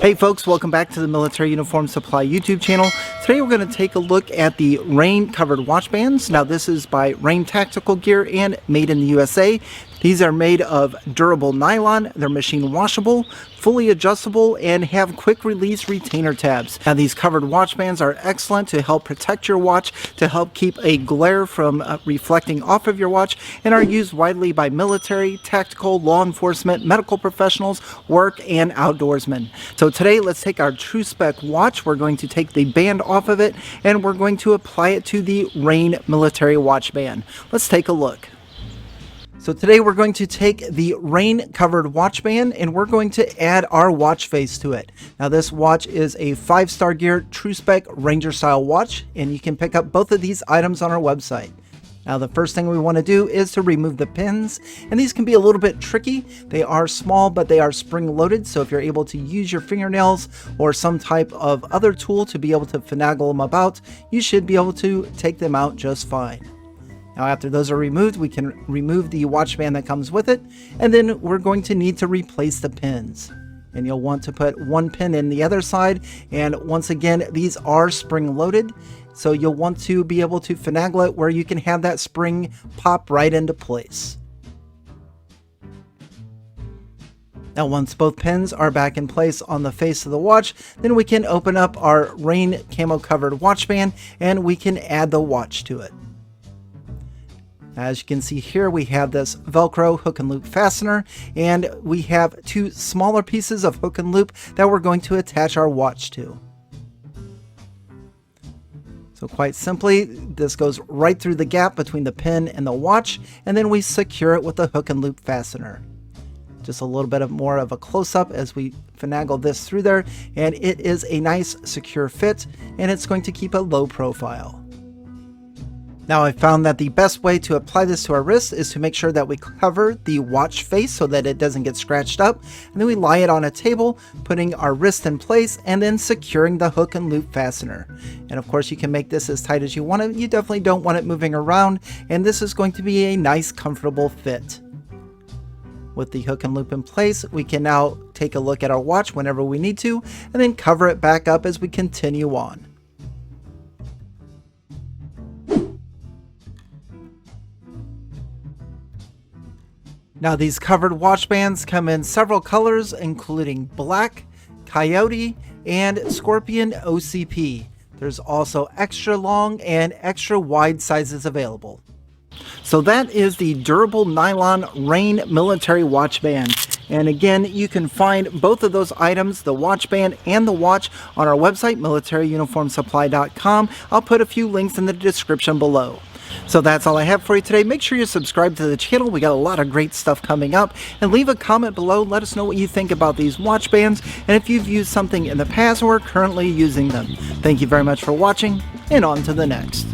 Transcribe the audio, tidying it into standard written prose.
Hey folks, welcome back to the Military Uniform Supply YouTube channel. Today we're going to take a look at the Rain covered watch bands. Now this is by Rain Tactical Gear and made in the USA. These are made of durable nylon, they're machine washable, fully adjustable, and have quick release retainer tabs. Now these covered watch bands are excellent to help protect your watch, to help keep a glare from reflecting off of your watch, and are used widely by military, tactical, law enforcement, medical professionals, work, and outdoorsmen. So today let's take our True Spec watch, we're going to take the band off of it, and we're going to apply it to the Rain military watch band. Let's take a look. So today we're going to take the Rain covered watch band and we're going to add our watch face to it. Now this watch is a 5-star gear True Spec Ranger style watch, and you can pick up both of these items on our website. Now the first thing we want to do is to remove the pins, and these can be a little bit tricky. They are small, but they are spring loaded, so if you're able to use your fingernails or some type of other tool to be able to finagle them about, you should be able to take them out just fine. Now after those are removed, we can remove the watch band that comes with it, and then we're going to need to replace the pins. And you'll want to put one pin in the other side, and once again, these are spring loaded, so you'll want to be able to finagle it where you can have that spring pop right into place. Now once both pins are back in place on the face of the watch, then we can open up our Rain camo covered watch band and we can add the watch to it. As you can see here, we have this Velcro hook and loop fastener, and we have two smaller pieces of hook and loop that we're going to attach our watch to. So quite simply, this goes right through the gap between the pin and the watch, and then we secure it with the hook and loop fastener. Just a little bit more of a close-up as we finagle this through there, and it is a nice secure fit, and it's going to keep a low profile. Now I found that the best way to apply this to our wrist is to make sure that we cover the watch face so that it doesn't get scratched up, and then we lie it on a table, putting our wrist in place and then securing the hook and loop fastener. And of course you can make this as tight as you want it. You definitely don't want it moving around, and this is going to be a nice comfortable fit. With the hook and loop in place, we can now take a look at our watch whenever we need to, and then cover it back up as we continue on. Now these covered watch bands come in several colors, including black, coyote, and scorpion OCP. There's also extra long and extra wide sizes available. So that is the durable nylon Rain military watch band. And again, you can find both of those items, the watch band and the watch, on our website, militaryuniformsupply.com. I'll put a few links in the description below. So that's all I have for you today. Make sure you subscribe to the channel. We got a lot of great stuff coming up. And leave a comment below. Let us know what you think about these watch bands, and if you've used something in the past or are currently using them. Thank you very much for watching, and on to the next.